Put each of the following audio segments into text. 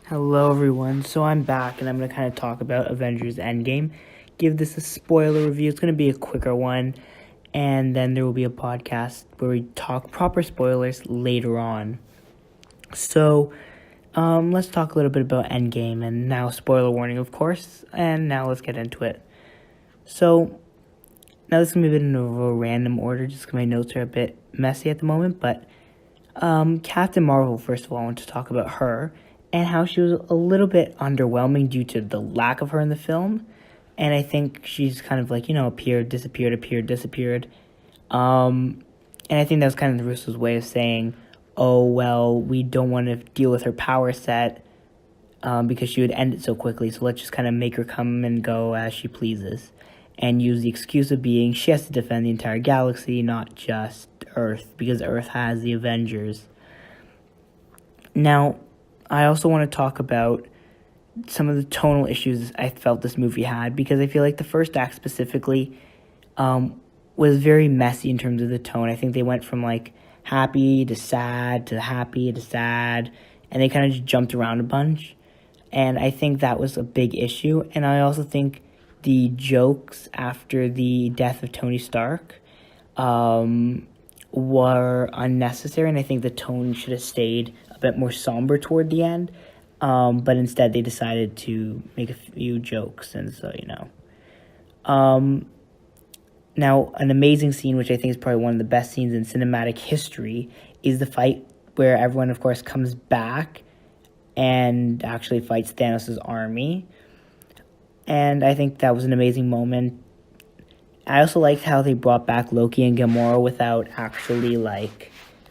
Hello, everyone. So I'm back, and I'm going to kind of talk about Avengers Endgame. Give this a spoiler review. It's going to be a quicker one, and then there will be a podcast where we talk proper spoilers later on. So, let's talk a little bit about Endgame, and now spoiler warning, of course, and now let's get into it. So, now this is going to be a bit of a random order, just because my notes are a bit messy at the moment, but Captain Marvel, first of all, I want to talk about her and how she was a little bit underwhelming due to the lack of her in the film. And I think she's kind of like, appeared, disappeared. And I think that was kind of the Russo's way of saying, oh, well, we don't want to deal with her power set because she would end it so quickly. So let's just kind of make her come and go as she pleases. And use the excuse of being she has to defend the entire galaxy, not just Earth, because Earth has the Avengers. Now, I also want to talk about some of the tonal issues I felt this movie had, because I feel like the first act specifically was very messy in terms of the tone. I think they went from like happy to sad to happy to sad, and they kind of just jumped around a bunch. And I think that was a big issue. And I also think the jokes after the death of Tony Stark were unnecessary, and I think the tone should have stayed a bit more somber toward the end, but instead they decided to make a few jokes, and so, Now, an amazing scene, which I think is probably one of the best scenes in cinematic history, is the fight where everyone, of course, comes back and actually fights Thanos' army. And I think that was an amazing moment. I also liked how they brought back Loki and Gamora without actually,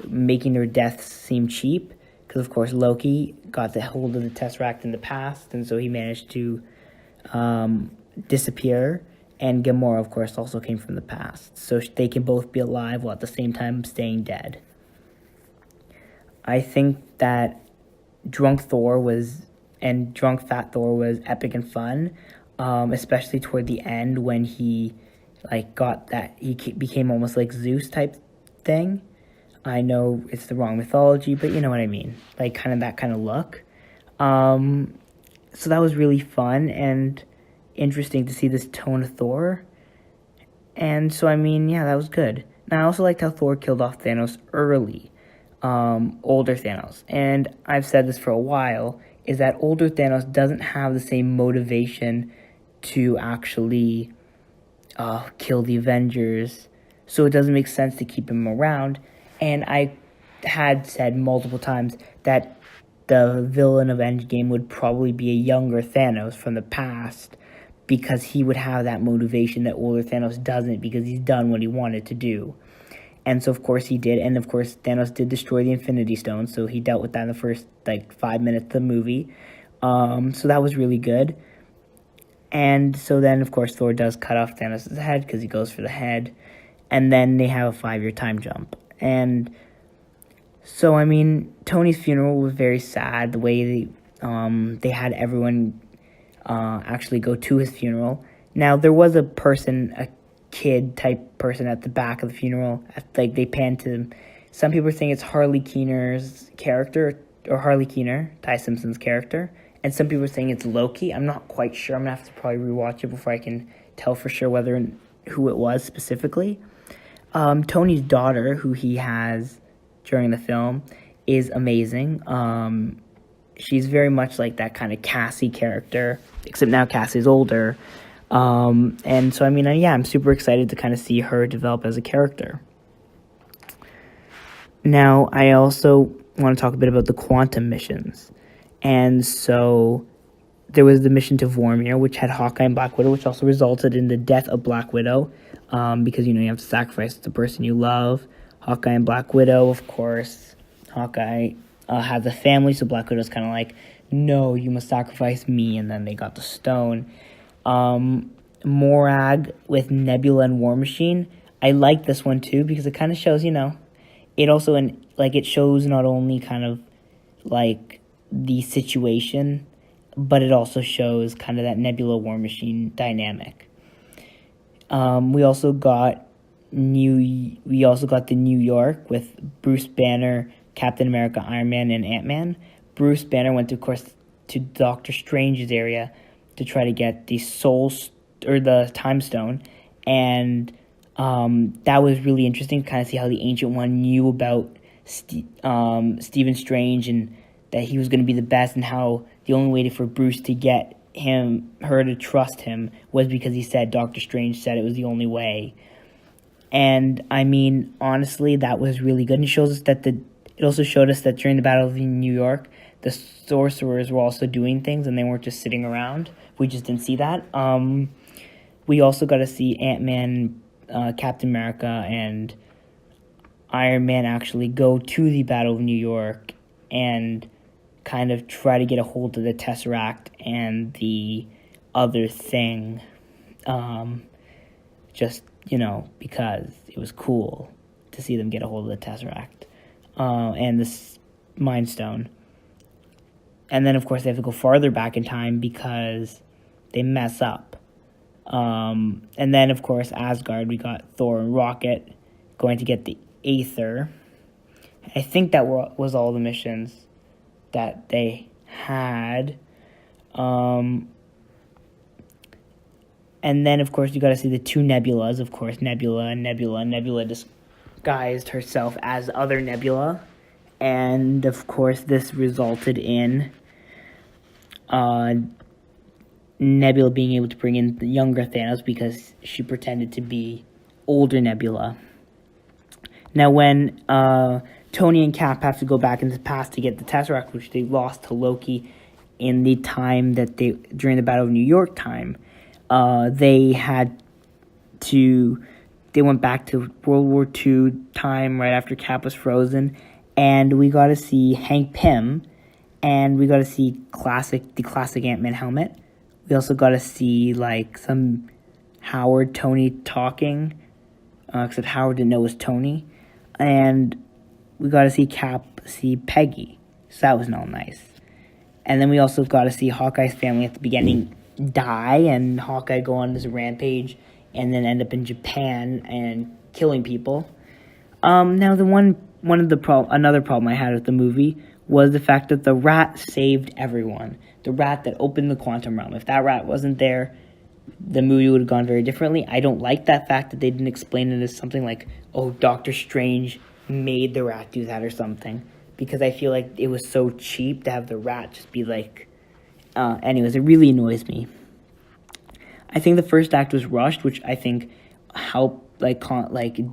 making their deaths seem cheap. Because, of course, Loki got the hold of the Tesseract in the past, and so he managed to disappear. And Gamora, of course, also came from the past. So they can both be alive while at the same time staying dead. I think that Drunk Fat Thor was epic and fun. Especially toward the end when he became almost like Zeus type thing. I know it's the wrong mythology, but you know what I mean, like kind of that kind of look. So that was really fun and interesting to see this tone of Thor. And so that was good. Now I also liked how Thor killed off Thanos early, older Thanos. And I've said this for a while, is that older Thanos doesn't have the same motivation to actually kill the Avengers, so it doesn't make sense to keep him around. And I had said multiple times that the villain of Endgame would probably be a younger Thanos from the past, because he would have that motivation that older Thanos doesn't, because he's done what he wanted to do. And so, of course, he did. And, of course, Thanos did destroy the Infinity Stone, so he dealt with that in the first, 5 minutes of the movie. So that was really good. And so then, of course, Thor does cut off Thanos' head, because he goes for the head. And then they have a 5-year time jump. And so, Tony's funeral was very sad. The way they had everyone actually go to his funeral. Now, there was a kid-type person at the back of the funeral. They panned to him. Some people are saying it's Harley Keener's character, or Harley Keener, Ty Simpson's character. And some people are saying it's Loki. I'm not quite sure. I'm going to have to probably rewatch it before I can tell for sure who it was specifically. Tony's daughter, who he has during the film, is amazing. She's very much like that kind of Cassie character, except now Cassie's older. And so, I'm super excited to kind of see her develop as a character. Now, I also want to talk a bit about the quantum missions. And so there was the mission to Vormir, which had Hawkeye and Black Widow, which also resulted in the death of Black Widow, because, you have to sacrifice the person you love. Hawkeye and Black Widow, of course. Hawkeye has a family, so Black Widow's kind of like, no, you must sacrifice me, and then they got the stone. Morag with Nebula and War Machine. I like this one, too, because it kind of shows, it also, it shows not only kind of, the situation, but it also shows kind of that Nebula War Machine dynamic. We also got the New York with Bruce Banner, Captain America, Iron Man, and Ant-Man. Bruce Banner went to, of course, to Doctor Strange's area to try to get the or the Time Stone, and that was really interesting to kind of see how the Ancient One knew about Stephen Strange and that he was going to be the best, and how the only way for Bruce to get her to trust him was because he said Doctor Strange said it was the only way. And I mean, honestly, that was really good. And it also showed us that during the Battle of New York, the sorcerers were also doing things and they weren't just sitting around. We just didn't see that. We also got to see Ant-Man, Captain America, and Iron Man actually go to the Battle of New York and kind of try to get a hold of the Tesseract and the other thing. Just, because it was cool to see them get a hold of the Tesseract and the Mind Stone. And then, of course, they have to go farther back in time because they mess up. And then, of course, Asgard, we got Thor and Rocket going to get the Aether. I think that was all the missions that they had. And then, of course, you got to see the two Nebulas. Of course, Nebula disguised herself as other Nebula. And, of course, this resulted in Nebula being able to bring in the younger Thanos because she pretended to be older Nebula. Now, when Tony and Cap have to go back into the past to get the Tesseract, which they lost to Loki in the time that during the Battle of New York time, they went back to World War II time right after Cap was frozen, and we got to see Hank Pym, and we got to see the classic Ant-Man helmet. We also got to see some Tony talking, except Howard didn't know it was Tony, and we got to see Cap see Peggy, so that was all nice. And then we also got to see Hawkeye's family at the beginning die, and Hawkeye go on this rampage, and then end up in Japan and killing people. Now another problem I had with the movie was the fact that the rat saved everyone. The rat that opened the quantum realm. If that rat wasn't there, the movie would have gone very differently. I don't like that fact that they didn't explain it as something like, oh, Doctor Strange made the rat do that or something. Because I feel like it was so cheap to have the rat just be anyways, it really annoys me. I think the first act was rushed, which I think helped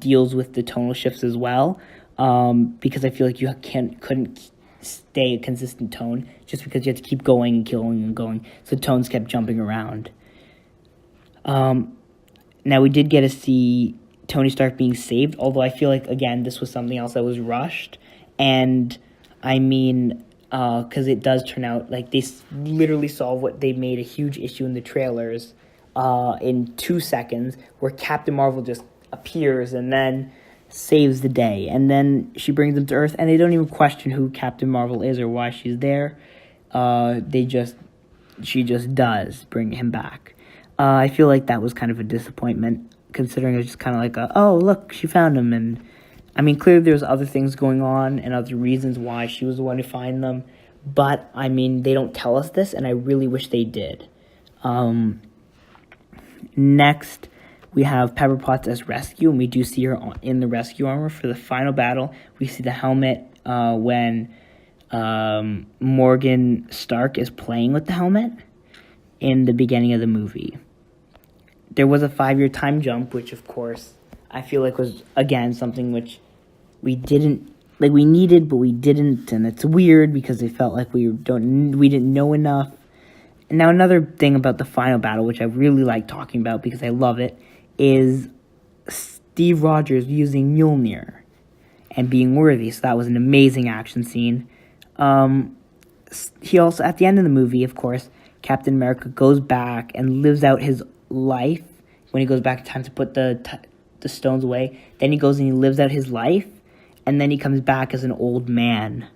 deals with the tonal shifts as well. Because I feel like you couldn't stay a consistent tone just because you had to keep going and going and going. So tones kept jumping around. Now we did get to see Tony Stark being saved, although I feel like, again, this was something else that was rushed. And I mean, because it does turn out like they literally solve what they made a huge issue in the trailers in 2 seconds, where Captain Marvel just appears and then saves the day, and then she brings them to Earth, and they don't even question who Captain Marvel is or why she's there. She just does bring him back. I feel like that was kind of a disappointment, considering it was just kind of like oh, look, she found him. And I mean, clearly there's other things going on and other reasons why she was the one to find them, but I mean, they don't tell us this, and I really wish they did. Next, we have Pepper Potts as Rescue, and we do see her in the rescue armor for the final battle. We see the helmet when Morgan Stark is playing with the helmet in the beginning of the movie. There was a 5-year time jump, which, of course, I feel like was, again, something which we needed, but we didn't, and it's weird because it felt like we didn't know enough. And now another thing about the final battle, which I really like talking about because I love it, is Steve Rogers using Mjolnir and being worthy. So that was an amazing action scene. He also, at the end of the movie, of course, Captain America goes back and lives out his life when he goes back in time to put the stones away. Then he goes and he lives out his life, and then he comes back as an old man.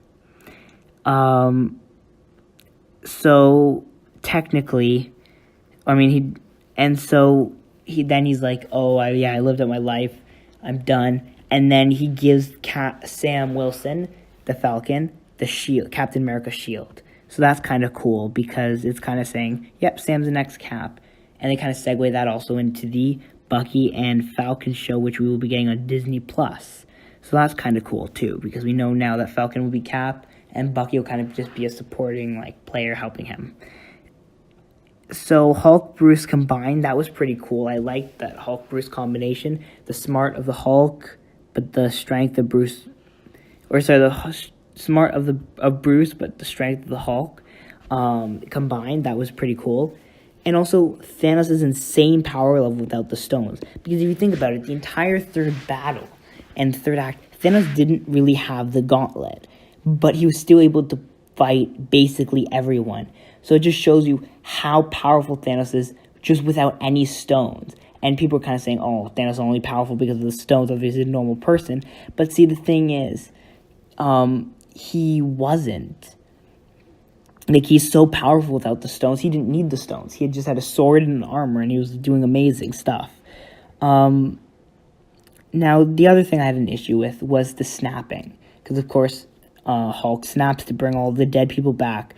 So technically, I mean, he's like, oh, I lived out my life, I'm done. And then he gives Sam Wilson, the Falcon, the shield, Captain America's shield. So that's kind of cool because it's kind of saying, yep, Sam's the next Cap. And they kind of segue that also into the Bucky and Falcon show, which we will be getting on Disney+. So that's kind of cool, too, because we know now that Falcon will be Cap, and Bucky will kind of just be a supporting, player helping him. So Hulk-Bruce combined, that was pretty cool. I liked that Hulk-Bruce combination. The smart of the Hulk, but the strength of Bruce... smart of Bruce, but the strength of the Hulk combined, that was pretty cool. And also, Thanos' insane power level without the stones. Because if you think about it, the entire third battle and third act, Thanos didn't really have the gauntlet. But he was still able to fight basically everyone. So it just shows you how powerful Thanos is just without any stones. And people are kind of saying, oh, Thanos is only powerful because of the stones, obviously he's a normal person. But see, the thing is, he wasn't. He's so powerful without the stones. He didn't need the stones. He had just had a sword and an armor, and he was doing amazing stuff. Now, the other thing I had an issue with was the snapping. Because, of course, Hulk snaps to bring all the dead people back.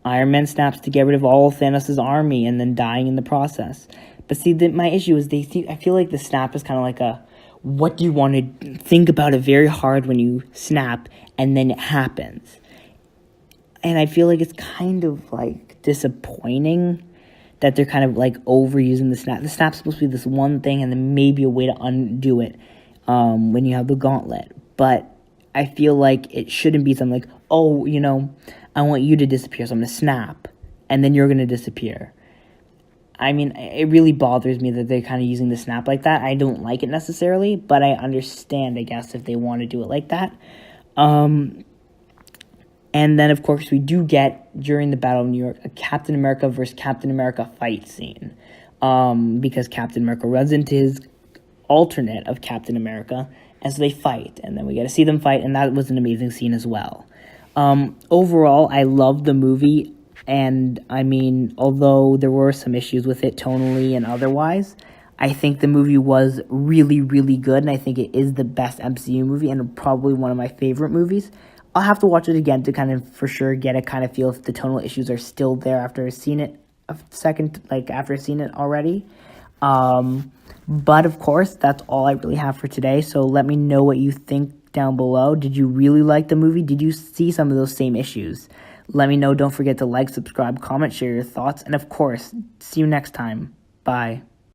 Iron Man snaps to get rid of all of Thanos' army and then dying in the process. But see, my issue is I feel like the snap is kind of like what do you want to think about it very hard when you snap, and then it happens. And I feel like it's kind of, disappointing that they're kind of, overusing the snap. The snap's supposed to be this one thing and then maybe a way to undo it when you have the gauntlet. But I feel like it shouldn't be something like, oh, I want you to disappear, so I'm going to snap, and then you're going to disappear. I mean, it really bothers me that they're kind of using the snap like that. I don't like it necessarily, but I understand, I guess, if they want to do it like that. And then, of course, we do get, during the Battle of New York, a Captain America versus Captain America fight scene. Because Captain America runs into his alternate of Captain America, and so they fight. And then we get to see them fight, and that was an amazing scene as well. Overall, I loved the movie, and, I mean, although there were some issues with it tonally and otherwise, I think the movie was really, really good, and I think it is the best MCU movie, and probably one of my favorite movies. I'll have to watch it again to kind of for sure get a kind of feel if the tonal issues are still there after I've seen it after I've seen it already. But of course, that's all I really have for today. So let me know what you think down below. Did you really like the movie? Did you see some of those same issues? Let me know. Don't forget to like, subscribe, comment, share your thoughts. And of course, see you next time. Bye.